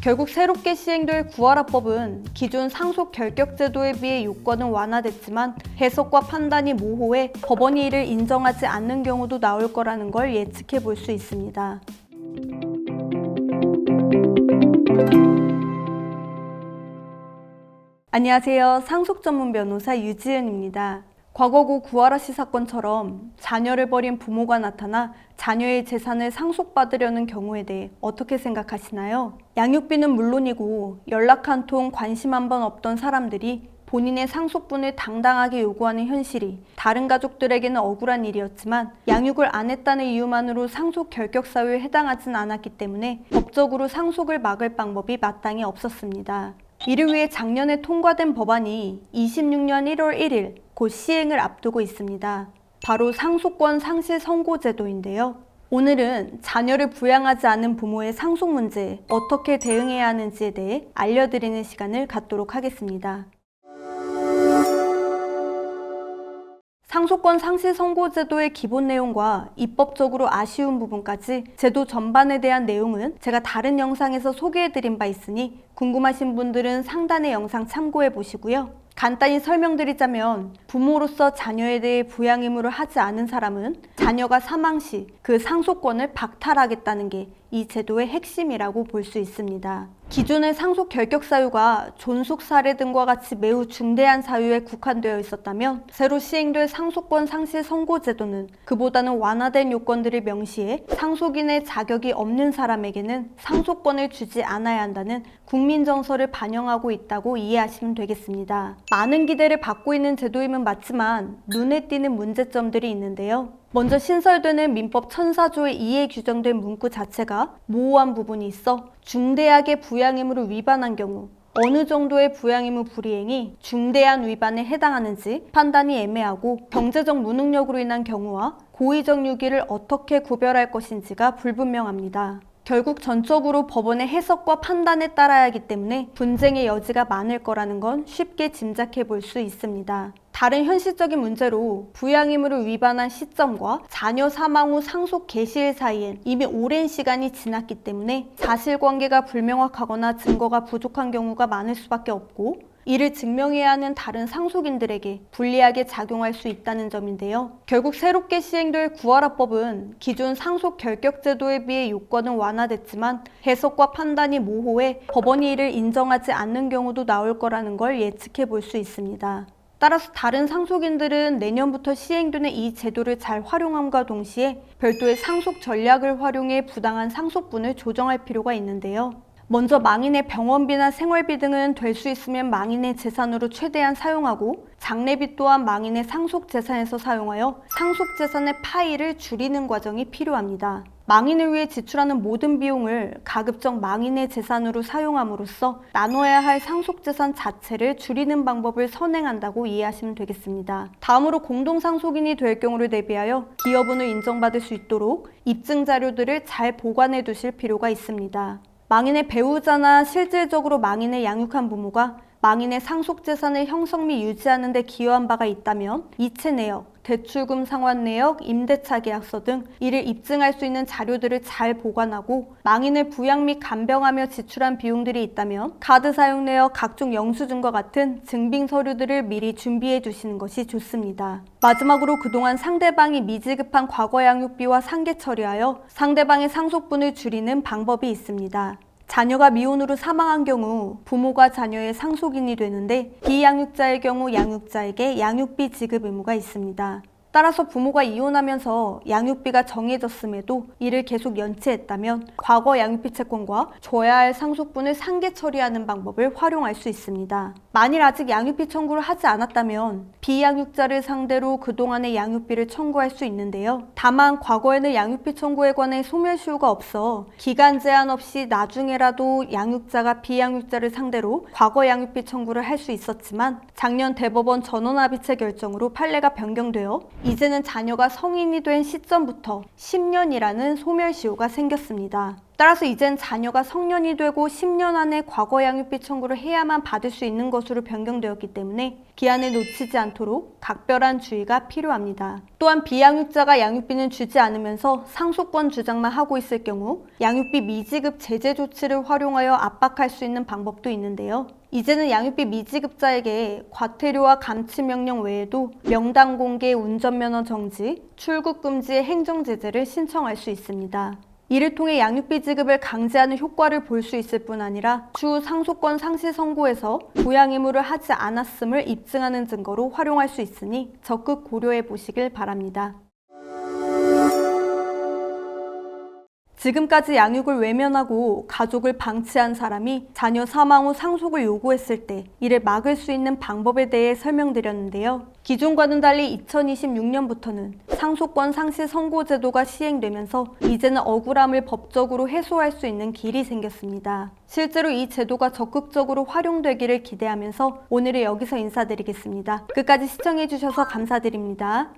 결국 새롭게 시행될 구하라법은 기존 상속 결격 제도에 비해 요건은 완화됐지만 해석과 판단이 모호해 법원이 이를 인정하지 않는 경우도 나올 거라는 걸 예측해 볼 수 있습니다. 안녕하세요. 상속 전문 변호사 유지은입니다. 과거고 구하라 씨 사건처럼 자녀를 버린 부모가 나타나 자녀의 재산을 상속받으려는 경우에 대해 어떻게 생각하시나요? 양육비는 물론이고 연락 한 통 관심 한 번 없던 사람들이 본인의 상속분을 당당하게 요구하는 현실이 다른 가족들에게는 억울한 일이었지만 양육을 안 했다는 이유만으로 상속 결격 사유에 해당하진 않았기 때문에 법적으로 상속을 막을 방법이 마땅히 없었습니다. 이를 위해 작년에 통과된 법안이 26년 1월 1일 곧 시행을 앞두고 있습니다. 바로 상속권 상실 선고 제도인데요. 오늘은 자녀를 부양하지 않은 부모의 상속 문제에 어떻게 대응해야 하는지에 대해 알려드리는 시간을 갖도록 하겠습니다. 상속권 상실 선고 제도의 기본 내용과 입법적으로 아쉬운 부분까지 제도 전반에 대한 내용은 제가 다른 영상에서 소개해드린 바 있으니 궁금하신 분들은 상단의 영상 참고해 보시고요. 간단히 설명드리자면 부모로서 자녀에 대해 부양 의무를 하지 않은 사람은 자녀가 사망 시 그 상속권을 박탈하겠다는 게 이 제도의 핵심이라고 볼 수 있습니다. 기존의 상속 결격 사유가 존속 사례 등과 같이 매우 중대한 사유에 국한되어 있었다면 새로 시행될 상속권 상실 선고 제도는 그보다는 완화된 요건들을 명시해 상속인의 자격이 없는 사람에게는 상속권을 주지 않아야 한다는 국민 정서를 반영하고 있다고 이해하시면 되겠습니다. 많은 기대를 받고 있는 제도임은 맞지만 눈에 띄는 문제점들이 있는데요. 먼저 신설되는 민법 1004조의 2에 규정된 문구 자체가 모호한 부분이 있어 중대하게 부양 의무를 위반한 경우 어느 정도의 부양 의무 불이행이 중대한 위반에 해당하는지 판단이 애매하고 경제적 무능력으로 인한 경우와 고의적 유기를 어떻게 구별할 것인지가 불분명합니다. 결국 전적으로 법원의 해석과 판단에 따라야 하기 때문에 분쟁의 여지가 많을 거라는 건 쉽게 짐작해 볼 수 있습니다. 다른 현실적인 문제로 부양 의무를 위반한 시점과 자녀 사망 후 상속 개시일 사이엔 이미 오랜 시간이 지났기 때문에 사실관계가 불명확하거나 증거가 부족한 경우가 많을 수밖에 없고 이를 증명해야 하는 다른 상속인들에게 불리하게 작용할 수 있다는 점인데요. 결국 새롭게 시행될 구하라법은 기존 상속 결격 제도에 비해 요건은 완화됐지만 해석과 판단이 모호해 법원이 이를 인정하지 않는 경우도 나올 거라는 걸 예측해 볼 수 있습니다. 따라서 다른 상속인들은 내년부터 시행되는 이 제도를 잘 활용함과 동시에 별도의 상속 전략을 활용해 부당한 상속분을 조정할 필요가 있는데요. 먼저 망인의 병원비나 생활비 등은 될 수 있으면 망인의 재산으로 최대한 사용하고 장례비 또한 망인의 상속재산에서 사용하여 상속재산의 파이를 줄이는 과정이 필요합니다. 망인을 위해 지출하는 모든 비용을 가급적 망인의 재산으로 사용함으로써 나눠야 할 상속재산 자체를 줄이는 방법을 선행한다고 이해하시면 되겠습니다. 다음으로 공동상속인이 될 경우를 대비하여 기여분을 인정받을 수 있도록 입증 자료들을 잘 보관해 두실 필요가 있습니다. 망인의 배우자나 실질적으로 망인을 양육한 부모가 망인의 상속재산을 형성 및 유지하는 데 기여한 바가 있다면 이체 내역, 대출금 상환 내역, 임대차 계약서 등 이를 입증할 수 있는 자료들을 잘 보관하고 망인을 부양 및 간병하며 지출한 비용들이 있다면 카드 사용 내역, 각종 영수증과 같은 증빙 서류들을 미리 준비해 두시는 것이 좋습니다. 마지막으로 그동안 상대방이 미지급한 과거 양육비와 상계 처리하여 상대방의 상속분을 줄이는 방법이 있습니다. 자녀가 미혼으로 사망한 경우 부모가 자녀의 상속인이 되는데 비양육자의 경우 양육자에게 양육비 지급 의무가 있습니다. 따라서 부모가 이혼하면서 양육비가 정해졌음에도 이를 계속 연체했다면 과거 양육비 채권과 줘야 할 상속분을 상계 처리하는 방법을 활용할 수 있습니다. 만일 아직 양육비 청구를 하지 않았다면 비양육자를 상대로 그동안의 양육비를 청구할 수 있는데요. 다만 과거에는 양육비 청구에 관해 소멸시효가 없어 기간 제한 없이 나중에라도 양육자가 비양육자를 상대로 과거 양육비 청구를 할 수 있었지만 작년 대법원 전원합의체 결정으로 판례가 변경되어 이제는 자녀가 성인이 된 시점부터 10년이라는 소멸시효가 생겼습니다. 따라서 이젠 자녀가 성년이 되고 10년 안에 과거 양육비 청구를 해야만 받을 수 있는 것으로 변경되었기 때문에 기한을 놓치지 않도록 각별한 주의가 필요합니다. 또한 비양육자가 양육비는 주지 않으면서 상속권 주장만 하고 있을 경우 양육비 미지급 제재 조치를 활용하여 압박할 수 있는 방법도 있는데요. 이제는 양육비 미지급자에게 과태료와 감치명령 외에도 명단 공개, 운전면허 정지, 출국 금지의 행정제재를 신청할 수 있습니다. 이를 통해 양육비 지급을 강제하는 효과를 볼 수 있을 뿐 아니라 추후 상속권 상실 선고에서 부양 의무를 하지 않았음을 입증하는 증거로 활용할 수 있으니 적극 고려해 보시길 바랍니다. 지금까지 양육을 외면하고 가족을 방치한 사람이 자녀 사망 후 상속을 요구했을 때 이를 막을 수 있는 방법에 대해 설명드렸는데요. 기존과는 달리 2026년부터는 상속권 상실 선고 제도가 시행되면서 이제는 억울함을 법적으로 해소할 수 있는 길이 생겼습니다. 실제로 이 제도가 적극적으로 활용되기를 기대하면서 오늘은 여기서 인사드리겠습니다. 끝까지 시청해주셔서 감사드립니다.